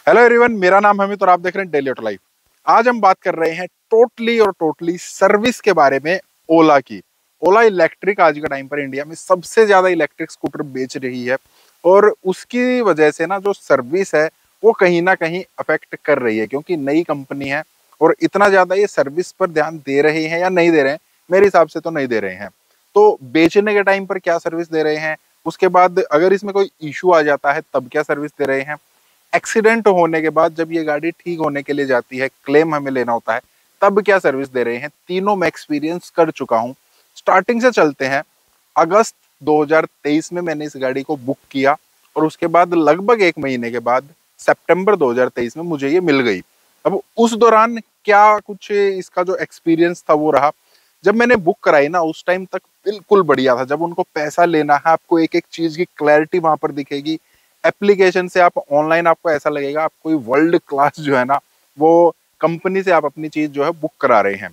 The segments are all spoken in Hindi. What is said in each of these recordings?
हेलो एवरीवन, मेरा नाम हमिद और आप देख रहे हैं डेली ऑटो लाइफ। आज हम बात कर रहे हैं टोटली सर्विस के बारे में। ओला की। ओला इलेक्ट्रिक आज के टाइम पर इंडिया में सबसे ज्यादा इलेक्ट्रिक स्कूटर बेच रही है और उसकी वजह से ना जो सर्विस है वो कहीं ना कहीं अफेक्ट कर रही है, क्योंकि नई कंपनी है और इतना ज्यादा ये सर्विस पर ध्यान दे रहे हैं या नहीं दे रहे हैं। मेरे हिसाब से तो नहीं दे रहे हैं। तो बेचने के टाइम पर क्या सर्विस दे रहे हैं, उसके बाद अगर इसमें कोई इशू आ जाता है तब क्या सर्विस दे रहे हैं, एक्सीडेंट होने के बाद जब ये गाड़ी ठीक होने के लिए जाती है, क्लेम हमें लेना होता है, तब क्या सर्विस दे रहे हैं, तीनों मैं एक्सपीरियंस कर चुका हूं। स्टार्टिंग से चलते हैं। अगस्त 2023 में मैंने इस गाड़ी को बुक किया और उसके बाद लगभग एक महीने के बाद सितंबर 2023 में मुझे ये मिल गई। अब उस दौरान क्या कुछ इसका जो एक्सपीरियंस था वो रहा। जब मैंने बुक कराई ना उस टाइम तक बिल्कुल बढ़िया था। जब उनको पैसा लेना है, आपको एक एक चीज की क्लैरिटी वहां पर दिखेगी। एप्लीकेशन से आप ऑनलाइन, आपको ऐसा लगेगा आप कोई वर्ल्ड क्लास जो है ना वो कंपनी से आप अपनी चीज जो है बुक करा रहे हैं।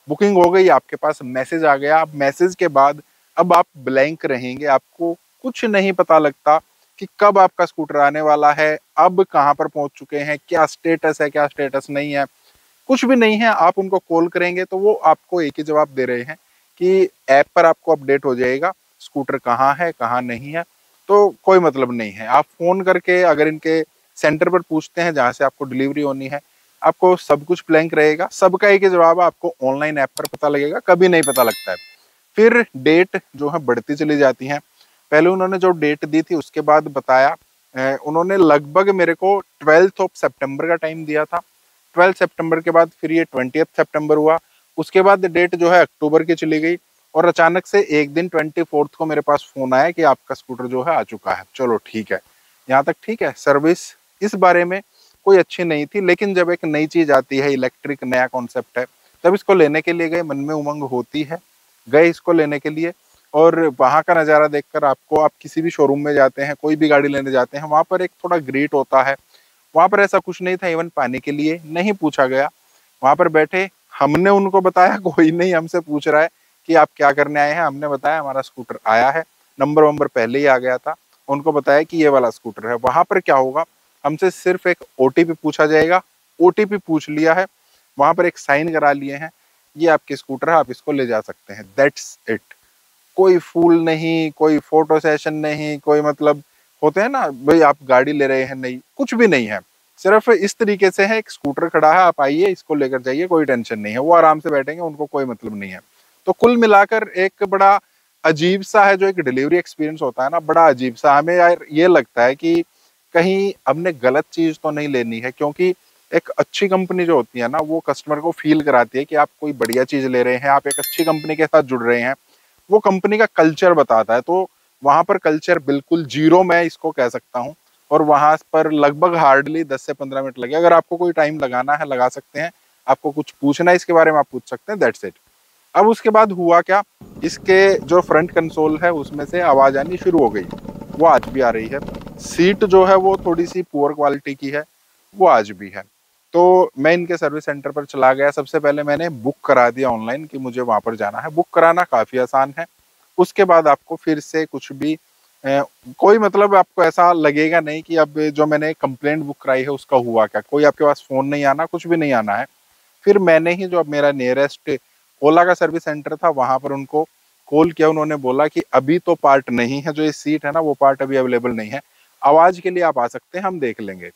बुकिंग हो गई, आपके पास मैसेज आ गया। अब मैसेज के बाद अब आप ब्लैंक रहेंगे, आपको कुछ नहीं पता लगता कि कब आपका स्कूटर आने वाला है, अब कहाँ पर पहुंच चुके हैं, क्या स्टेटस है, क्या स्टेटस नहीं है, कुछ भी नहीं है। आप उनको कॉल करेंगे तो वो आपको एक ही जवाब दे रहे हैं कि ऐप पर आपको अपडेट हो जाएगा स्कूटर कहाँ है कहाँ नहीं है। तो कोई मतलब नहीं है। आप फोन करके अगर इनके सेंटर पर पूछते हैं जहां से आपको डिलीवरी होनी है, आपको सब कुछ ब्लैंक रहेगा। सबका एक ही जवाब है, आपको ऑनलाइन ऐप पर पता लगेगा, कभी नहीं पता लगता है। फिर डेट जो है बढ़ती चली जाती है। पहले उन्होंने जो डेट दी थी उसके बाद बताया, उन्होंने लगभग मेरे को 12 सितंबर का टाइम दिया था। 12 सितंबर के बाद फिर ये 20 सितंबर हुआ। उसके बाद डेट जो है अक्टूबर की चली गई और अचानक से एक दिन 24 को मेरे पास फोन आया कि आपका स्कूटर जो है आ चुका है। चलो ठीक है, यहाँ तक ठीक है। सर्विस इस बारे में कोई अच्छी नहीं थी, लेकिन जब एक नई चीज आती है, इलेक्ट्रिक नया कॉन्सेप्ट है, तब इसको लेने के लिए गए, मन में उमंग होती है, गए इसको लेने के लिए। और वहां का नज़ारा देखकर आपको, आप किसी भी शोरूम में जाते हैं, कोई भी गाड़ी लेने जाते हैं, वहां पर एक थोड़ा ग्रीट होता है। वहां पर ऐसा कुछ नहीं था, इवन पानी के लिए नहीं पूछा गया। वहां पर बैठे, हमने उनको बताया, कोई नहीं हमसे पूछ रहा है कि आप क्या करने आए हैं। हमने बताया हमारा स्कूटर आया है, नंबर वंबर पहले ही आ गया था। उनको बताया कि ये वाला स्कूटर है। वहां पर क्या होगा, हमसे सिर्फ एक ओटीपी पूछा जाएगा। ओटीपी पूछ लिया है, वहां पर एक साइन करा लिए हैं, ये आपके स्कूटर है, आप इसको ले जा सकते हैं। That's it. कोई फूल नहीं, कोई फोटो सेशन नहीं, कोई मतलब होते हैं ना भाई आप गाड़ी ले रहे हैं, नहीं, कुछ भी नहीं है। सिर्फ इस तरीके से है, एक स्कूटर खड़ा है, आप आइए इसको लेकर जाइए, कोई टेंशन नहीं है। वो आराम से बैठेंगे, उनको कोई मतलब नहीं है। तो कुल मिलाकर एक बड़ा अजीब सा है जो एक डिलीवरी एक्सपीरियंस होता है ना, बड़ा अजीब सा। हमें यार ये लगता है कि कहीं हमने गलत चीज तो नहीं लेनी है, क्योंकि एक अच्छी कंपनी जो होती है ना वो कस्टमर को फील कराती है कि आप कोई बढ़िया चीज ले रहे हैं, आप एक अच्छी कंपनी के साथ जुड़ रहे हैं। वो कंपनी का कल्चर बताता है। तो वहां पर कल्चर बिल्कुल जीरो मैं इसको कह सकता हूँ। और वहां पर लगभग हार्डली 10 से 15 मिनट लगे। अगर आपको कोई टाइम लगाना है लगा सकते हैं, आपको कुछ पूछना है इसके बारे में आप पूछ सकते हैं, दैट्स इट। अब उसके बाद हुआ क्या, इसके जो फ्रंट कंसोल है उसमें से आवाज आनी शुरू हो गई। वो आज भी आ रही है। सीट जो है वो थोड़ी सी पुअर क्वालिटी की है, वो आज भी है। तो मैं इनके सर्विस सेंटर पर चला गया। सबसे पहले मैंने बुक करा दिया ऑनलाइन कि मुझे वहां पर जाना है। बुक कराना काफी आसान है। उसके बाद आपको फिर से कुछ भी कोई मतलब आपको ऐसा लगेगा नहीं कि अब जो मैंने कंप्लेंट बुक कराई है उसका हुआ क्या। कोई आपके पास फोन नहीं आना, कुछ भी नहीं आना है। फिर मैंने ही जो अब मेरा नियरेस्ट ओला का सर्विस सेंटर था वहां पर उनको कॉल किया। उन्होंने बोला कि अभी तो पार्ट नहीं है, जो ये सीट है ना वो पार्ट अभी अवेलेबल नहीं है, आवाज के लिए आप आ सकते हैं, हम देख लेंगे।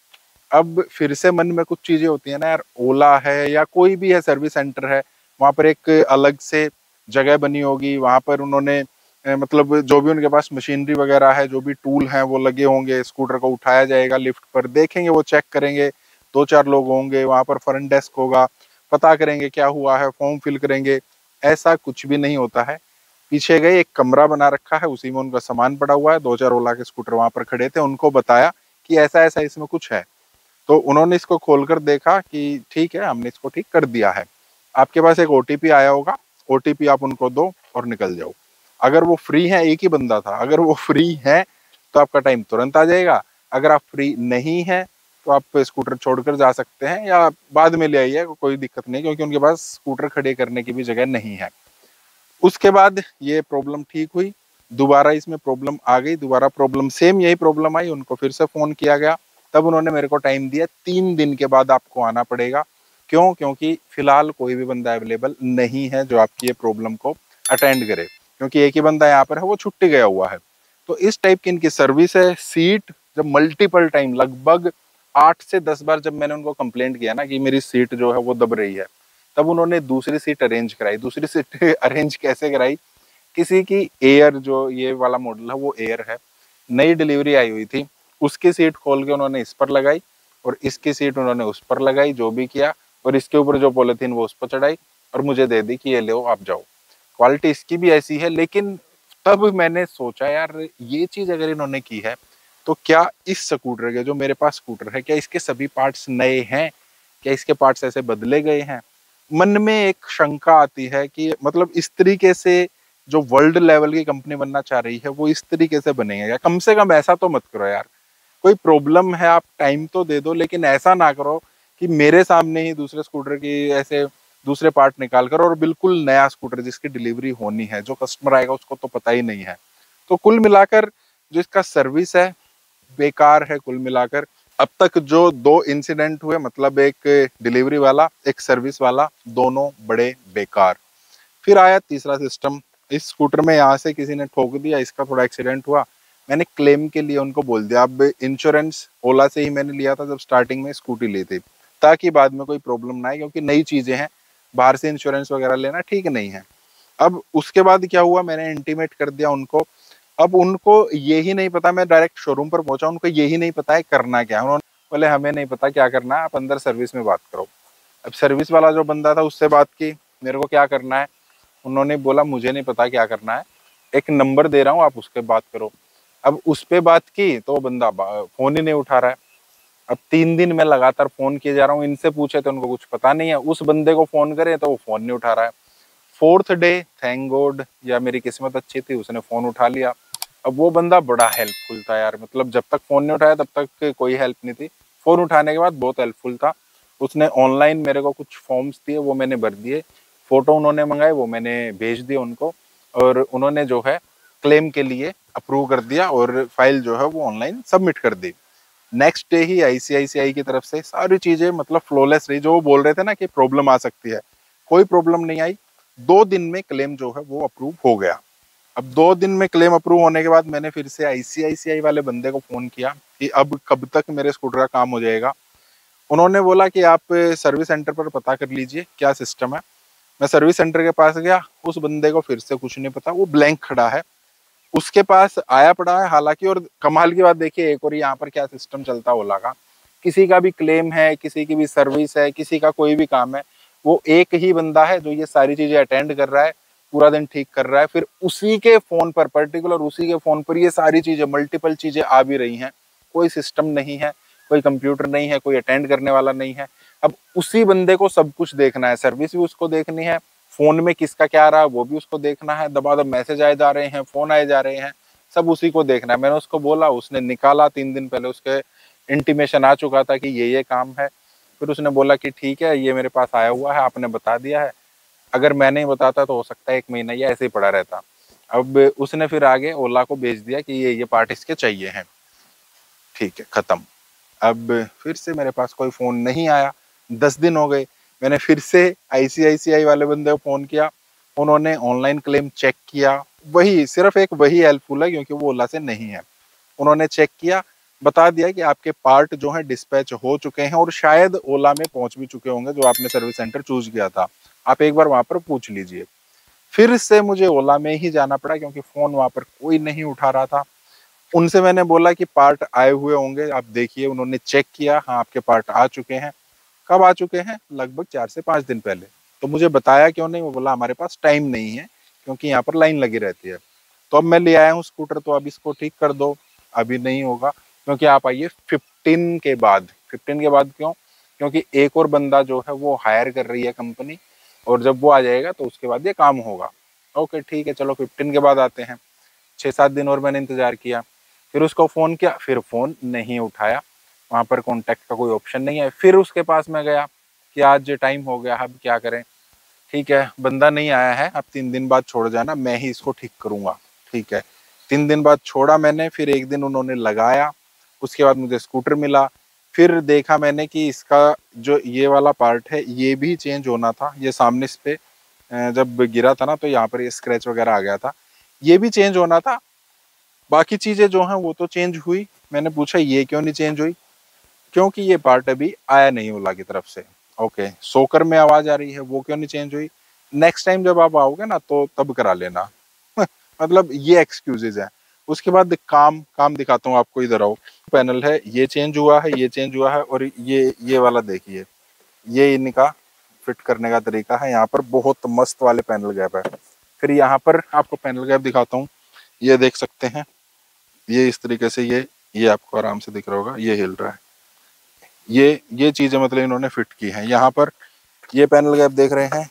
अब फिर से मन में कुछ चीजें होती है ना यार, ओला है या कोई भी है सर्विस सेंटर है, वहां पर एक अलग से जगह बनी होगी। वहां पर उन्होंने मतलब जो भी उनके पास मशीनरी वगैरह है, जो भी टूल हैं वो लगे होंगे। स्कूटर को उठाया जाएगा, लिफ्ट पर देखेंगे, वो चेक करेंगे, दो चार लोग होंगे वहां पर, फ्रंट डेस्क होगा, पता करेंगे क्या हुआ है, फॉर्म फिल करेंगे। ऐसा कुछ भी नहीं होता है। पीछे गए, एक कमरा बना रखा है, उसी में उनका सामान पड़ा हुआ है। दो चार ओला के स्कूटर वहां पर खड़े थे, उनको बताया कि ऐसा ऐसा इसमें कुछ है। तो उन्होंने इसको खोलकर देखा कि ठीक है, हमने इसको ठीक कर दिया है। आपके पास एक ओटीपी आया होगा, ओटीपी आप उनको दो और निकल जाओ। अगर वो फ्री है, एक ही बंदा था, अगर वो फ्री है तो आपका टाइम तुरंत आ जाएगा। अगर आप फ्री नहीं है तो आप स्कूटर छोड़कर जा सकते हैं या बाद में ले आइए, कोई दिक्कत नहीं, क्योंकि उनके पास स्कूटर खड़े करने की भी जगह नहीं है। उसके बाद ये प्रॉब्लम ठीक हुई, दोबारा इसमें प्रॉब्लम आ गई, दोबारा प्रॉब्लम सेम यही प्रॉब्लम आई, उनको फिर से फोन किया गया। तब उन्होंने मेरे को टाइम दिया 3 दिन के बाद आपको आना पड़ेगा। क्यों? क्योंकि फिलहाल कोई भी बंदा अवेलेबल नहीं है जो आपकी ये प्रॉब्लम को अटेंड करे, क्योंकि एक ही बंदा यहाँ पर है, वो छुट्टी गया हुआ है। तो इस टाइप की इनकी सर्विस है। सीट जब मल्टीपल टाइम, लगभग 8 से 10 बार जब मैंने उनको कंप्लेंट किया ना कि मेरी सीट जो है वो दब रही है, तब उन्होंने दूसरी सीट अरेंज कराई। दूसरी सीट अरेंज कैसे कराई? किसी की एयर, जो ये वाला मॉडल है वो एयर है, नई डिलीवरी आई हुई थी, उसकी सीट खोल के उन्होंने इस पर लगाई और इसकी सीट उन्होंने उस पर लगाई, जो भी किया, और इसके ऊपर जो पॉलिथीन वो उस पर चढ़ाई और मुझे दे दी कि ये लो आप जाओ। क्वालिटी इसकी भी ऐसी है। लेकिन तब मैंने सोचा यार ये चीज अगर इन्होंने की है तो क्या इस स्कूटर के, जो मेरे पास स्कूटर है, क्या इसके सभी पार्ट्स नए हैं? क्या इसके पार्ट्स ऐसे बदले गए हैं? मन में एक शंका आती है कि मतलब इस तरीके से जो वर्ल्ड लेवल की कंपनी बनना चाह रही है वो इस तरीके से बनेगा? या कम से कम ऐसा तो मत करो यार। कोई प्रॉब्लम है आप टाइम तो दे दो, लेकिन ऐसा ना करो कि मेरे सामने ही दूसरे स्कूटर की ऐसे दूसरे पार्ट निकाल कर, और बिल्कुल नया स्कूटर जिसकी डिलीवरी होनी है, जो कस्टमर आएगा उसको तो पता ही नहीं है। तो कुल मिलाकर जो इसका सर्विस है बेकार है कुल मिलाकर। अब तक जो 2 इंसिडेंट हुए, मतलब एक डिलीवरी वाला एक सर्विस वाला, दोनों बड़े बेकार। फिर आया तीसरा सिस्टम। इस स्कूटर में यहाँ से किसी ने ठोक दिया, इसका थोड़ा एक्सीडेंट हुआ, मैंने क्लेम के लिए उनको बोल दिया। अब इंश्योरेंस ओला से ही मैंने लिया था जब स्टार्टिंग में स्कूटी ली थी, ताकि बाद में कोई प्रॉब्लम ना आए, क्योंकि नई चीजें हैं, बाहर से इंश्योरेंस वगैरह लेना ठीक नहीं है। अब उसके बाद क्या हुआ, मैंने इंटीमेट कर दिया उनको। अब उनको ये ही नहीं पता, मैं डायरेक्ट शोरूम पर पहुंचा, उनको यही नहीं पता है करना क्या है। उन्होंने बोले हमें नहीं पता क्या करना है, आप अंदर सर्विस में बात करो। अब सर्विस वाला जो बंदा था उससे बात की, मेरे को क्या करना है, उन्होंने बोला मुझे नहीं पता क्या करना है, एक नंबर दे रहा हूँ आप उसके बात करो। अब उस पे बात की तो वो बंदा फोन ही नहीं उठा रहा है। अब 3 दिन मैं लगातार फोन किए जा रहा हूँ, इनसे पूछे तो उनको कुछ पता नहीं है, उस बंदे को फोन करे तो वो फोन नहीं उठा रहा है। 4th डे थैंक गॉड, या मेरी किस्मत अच्छी थी, उसने फोन उठा लिया। अब वो बंदा बड़ा हेल्पफुल था यार, मतलब जब तक फोन नहीं उठाया तब तक कोई हेल्प नहीं थी, फोन उठाने के बाद बहुत हेल्पफुल था। उसने ऑनलाइन मेरे को कुछ फॉर्म्स दिए, वो मैंने भर दिए, फोटो उन्होंने मंगाए, वो मैंने भेज दिए उनको, और उन्होंने जो है क्लेम के लिए अप्रूव कर दिया और फाइल जो है वो ऑनलाइन सबमिट कर दी। नेक्स्ट डे ही आईसीआईसीआई की तरफ से सारी चीजें मतलब फ्लॉलेस रही। जो वो बोल रहे थे ना कि प्रॉब्लम आ सकती है, कोई प्रॉब्लम नहीं आई। 2 दिन में क्लेम जो है वो अप्रूव हो गया। अब 2 दिन में क्लेम अप्रूव होने के बाद मैंने फिर से आईसीआईसीआई वाले बंदे को फोन किया कि अब कब तक मेरे स्कूटर का काम हो जाएगा। उन्होंने बोला कि आप सर्विस सेंटर पर पता कर लीजिए क्या सिस्टम है। मैं सर्विस सेंटर के पास गया, उस बंदे को फिर से कुछ नहीं पता, वो ब्लैंक खड़ा है, उसके पास आया पड़ा है हालांकि। और कमाल की बात देखिए एक और, यहाँ पर क्या सिस्टम चलता है ओला का, किसी का भी क्लेम है, किसी की भी सर्विस है, किसी का कोई भी काम है, वो एक ही बंदा है जो ये सारी चीजें अटेंड कर रहा है, पूरा दिन ठीक कर रहा है, फिर उसी के फोन पर, पर्टिकुलर उसी के फोन पर ये सारी चीजें, मल्टीपल चीजें आ भी रही हैं। कोई सिस्टम नहीं है, कोई कंप्यूटर नहीं है, कोई अटेंड करने वाला नहीं है। अब उसी बंदे को सब कुछ देखना है, सर्विस भी उसको देखनी है, फोन में किसका क्या आ रहा है वो भी उसको देखना है, दबादब मैसेज आए जा रहे हैं, फोन आए जा रहे हैं, सब उसी को देखना है। मैंने उसको बोला, उसने निकाला, 3 दिन पहले उसके इंटीमेशन आ चुका था कि ये काम है। फिर उसने बोला कि ठीक है ये मेरे पास आया हुआ है, आपने बता दिया है, अगर मैं नहीं बताता तो हो सकता है 1 महीना ये ऐसे ही पड़ा रहता। अब उसने फिर आगे ओला को भेज दिया कि ये पार्ट इसके चाहिए हैं, ठीक है खत्म। अब फिर से मेरे पास कोई फोन नहीं आया, 10 दिन हो गए। मैंने फिर से आईसीआईसीआई वाले बंदे को फोन किया, उन्होंने ऑनलाइन क्लेम चेक किया, वही सिर्फ एक वही हेल्पफुल है क्योंकि वो ओला से नहीं है। उन्होंने चेक किया, बता दिया कि आपके पार्ट जो है डिस्पैच हो चुके हैं और शायद ओला में पहुंच भी चुके होंगे, जो आपने सर्विस सेंटर चूज किया था, आप एक बार वहां पर पूछ लीजिए। फिर से मुझे ओला में ही जाना पड़ा क्योंकि फोन वहां पर कोई नहीं उठा रहा था। उनसे मैंने बोला कि पार्ट आए हुए होंगे, आप देखिए। उन्होंने चेक किया, हाँ आपके पार्ट आ चुके हैं। कब आ चुके हैं? लगभग 4 से 5 दिन पहले। तो मुझे बताया क्यों नहीं? वो बोला हमारे पास टाइम नहीं है क्योंकि यहाँ पर लाइन लगी रहती है। तो अब मैं ले आया हूँ स्कूटर, तो अब इसको ठीक कर दो। अभी नहीं होगा क्योंकि आप आइए 15 के बाद। 15 के बाद क्यों? क्योंकि एक और बंदा जो है वो हायर कर रही है कंपनी, और जब वो आ जाएगा तो उसके बाद ये काम होगा। ओके ठीक है, चलो 15 के बाद आते हैं। 6-7 दिन और मैंने इंतजार किया, फिर उसको फोन किया, फिर फोन नहीं उठाया, वहां पर कॉन्टेक्ट का कोई ऑप्शन नहीं है। फिर उसके पास मैं गया कि आज टाइम हो गया, अब क्या करें? ठीक है बंदा नहीं आया है, अब 3 दिन बाद छोड़ जाना, मैं ही इसको ठीक करूंगा। ठीक है, 3 दिन बाद छोड़ा मैंने, फिर एक दिन उन्होंने लगाया, उसके बाद मुझे स्कूटर मिला। फिर देखा मैंने कि इसका जो ये वाला पार्ट है ये भी चेंज होना था। ये सामने इस पे जब गिरा था ना तो यहाँ पर ये स्क्रैच वगैरह आ गया था, ये भी चेंज होना था। बाकी चीजें जो हैं वो तो चेंज हुई। मैंने पूछा ये क्यों नहीं चेंज हुई, क्योंकि ये पार्ट अभी आया नहीं ओला की तरफ से। ओके, सोकर में आवाज आ रही है, वो क्यों नहीं चेंज हुई, नेक्स्ट टाइम जब आप आओगे ना तो तब करा लेना। मतलब ये एक्सक्यूजेज है। उसके बाद काम काम दिखाता हूँ आपको, इधर आओ। पैनल है ये चेंज हुआ है, ये चेंज हुआ है, और ये वाला देखिए, ये इनका फिट करने का तरीका है। यहाँ पर बहुत मस्त वाले पैनल गैप है। फिर यहाँ पर आपको पैनल गैप दिखाता हूँ, ये देख सकते हैं, ये इस तरीके से ये आपको आराम से दिख रहा होगा, ये हिल रहा है। ये चीजें मतलब इन्होंने फिट की हैं यहाँ पर। ये पैनल गैप देख रहे हैं,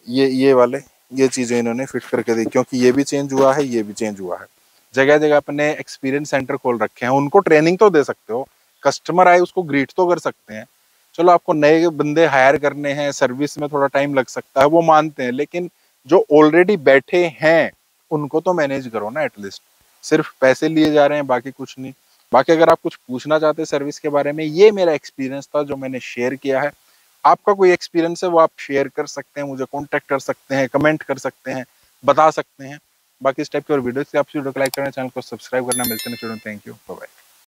ये वाले, ये चीजें इन्होंने फिट करके दी, क्योंकि ये भी चेंज हुआ है, ये भी चेंज हुआ है। जगह जगह अपने एक्सपीरियंस सेंटर खोल रखे हैं, उनको ट्रेनिंग तो दे सकते हो, कस्टमर आए उसको ग्रीट तो कर सकते हैं। चलो आपको नए बंदे हायर करने हैं, सर्विस में थोड़ा टाइम लग सकता है, वो मानते हैं, लेकिन जो ऑलरेडी बैठे हैं उनको तो मैनेज करो ना एटलीस्ट। सिर्फ पैसे लिए जा रहे हैं, बाकी कुछ नहीं। बाकी अगर आप कुछ पूछना चाहते हैं सर्विस के बारे में, ये मेरा एक्सपीरियंस था जो मैंने शेयर किया है। आपका कोई एक्सपीरियंस है वो आप शेयर कर सकते हैं, मुझे कांटेक्ट कर सकते हैं, कमेंट कर सकते हैं, बता सकते हैं। बाकी इस टाइप की और वीडियोस के आप वीडियो को लाइक करना, चैनल को सब्सक्राइब करना। मिलते हैं, थैंक यू, बाय बाय।